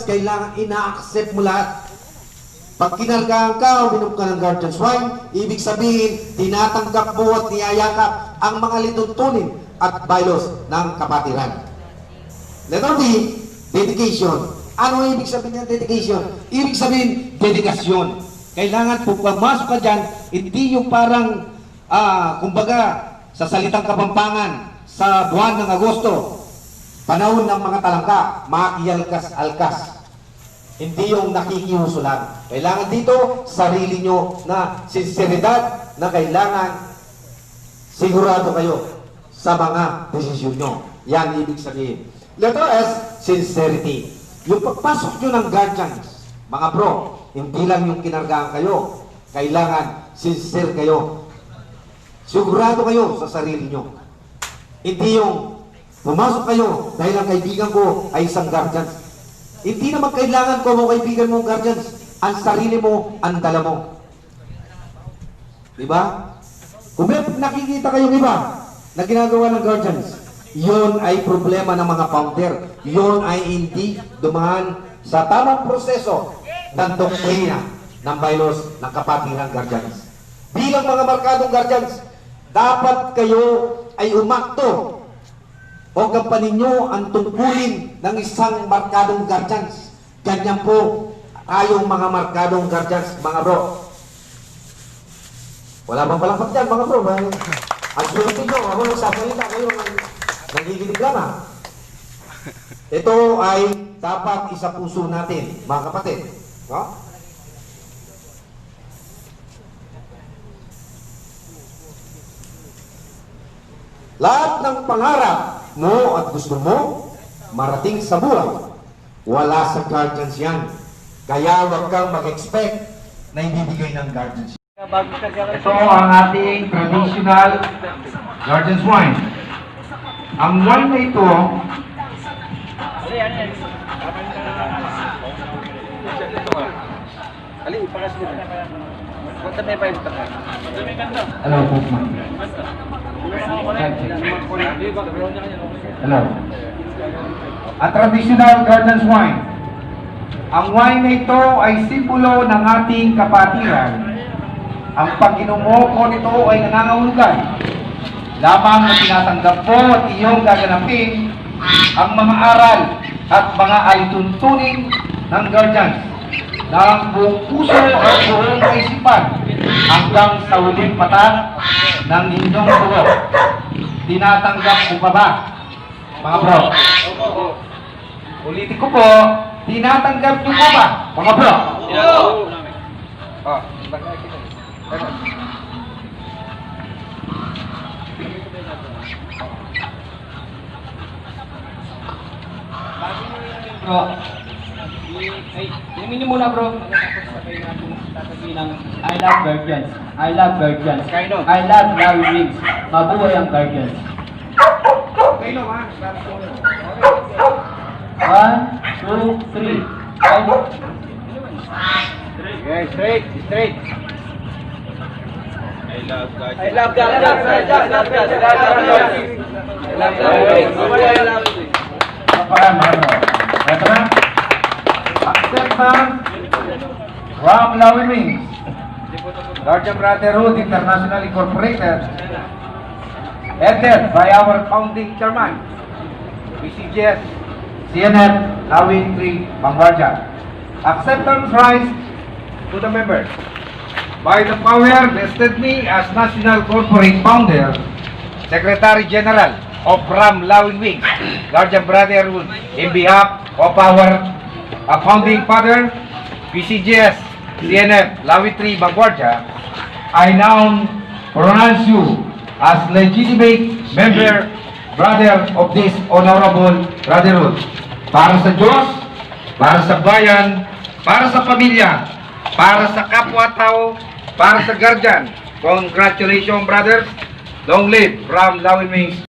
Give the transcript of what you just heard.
kailangan ina-accept mo lahat. Pag kinargahan ka, uminom ka ng guardian's wine, ibig sabihin, tinatanggap mo at niyayakap ang mga lituntunin at bylaws ng kapatiran. Letter B, dedication. Ano ibig sabihin ng dedication? Ibig sabihin, dedikasyon. Kailangan kung pumasok ka dyan, hindi yung parang, kumbaga, sa salitang Kapampangan, sa buwan ng Agosto, panahon ng mga talangka, makiyalkas-alkas. Hindi yung nakikiuso lang. Kailangan dito, sarili nyo na sinseridad na kailangan sigurado kayo sa mga desisyon nyo. Yan ibig sabihin. Letter S, sincerity. Yung pagpasok nyo ng guardians, mga bro, hindi lang yung kinargaan kayo. Kailangan sincere kayo. Sigurado kayo sa sarili nyo. Hindi yung pumasok kayo dahil ang kaibigan ko ay isang guardians. Hindi naman kailangan ko mga kaibigan mong guardians. Ang sarili mo, ang dala mo. Diba? Kung may nakikita kayong iba na ginagawa ng guardians, yon ay problema ng mga founder. Yon ay hindi dumaan sa tamang proseso ng doktrina ng bylaws ng kapatiran guardians. Bilang mga markadong guardians, dapat kayo ay umakto o gampanin nyo ang tungkulin ng isang markadong guardians. Ganyan po tayong mga markadong guardians, mga bro. Wala bang palakpak dyan, mga bro? Ang surutin nyo, ako nagsasalita, kayo nagiginig lang, ha? Ito ay dapat isa puso natin, mga kapatid. No? Lahat ng pangarap mo at gusto mo marating sa buhay, wala sa guardians yan. Kaya huwag kang mag-expect na ibibigay ng guardians. Ito ang ating traditional guardians wine. Ang wine na ito hello po. Hello. A traditional guardians wine. Ang wine na ito ay simbolo ng ating kapatiran. Ang pag-inom mo nito ay nangangahulugan lamang na tinatanggap po at iyong gaganapin ang mga aral at mga alituntunin ng guardians ng buong puso at buong kaisipan hanggang sa huling mata ng inyong buho. Tinatanggap mo pa ba, mga bro? Ulitin ko po, tinatanggap nyo pa ba, mga bro? Bro, inumin niyo muna bro. Tatabi ng I love guardians. I love guardians. I love Larry Wings. Mabuhay ang guardians. 1, 2, 3. Okay, straight. I love guardians. I love guardians. Acceptance from Larry Wings, Guardian Brotherhood International Incorporated, headed by our founding chairman, PCGS, CNF, Lawin 3, Vanguardia. Acceptance rise to the members. By the power vested me as National Corporate Founder, Secretary General of RAM Lawin Wings, Guardian Brotherhood, in behalf of our founding father, PCGS, CNF, Lawin 3, Vanguardia, I now pronounce you as legitimate member, brother of this honorable brotherhood. Para sa Diyos, para sa bayan, para sa pamilya, para sa kapwa-tao, para sa guardian. Congratulations, brothers. Long live RAM Lawin Wings.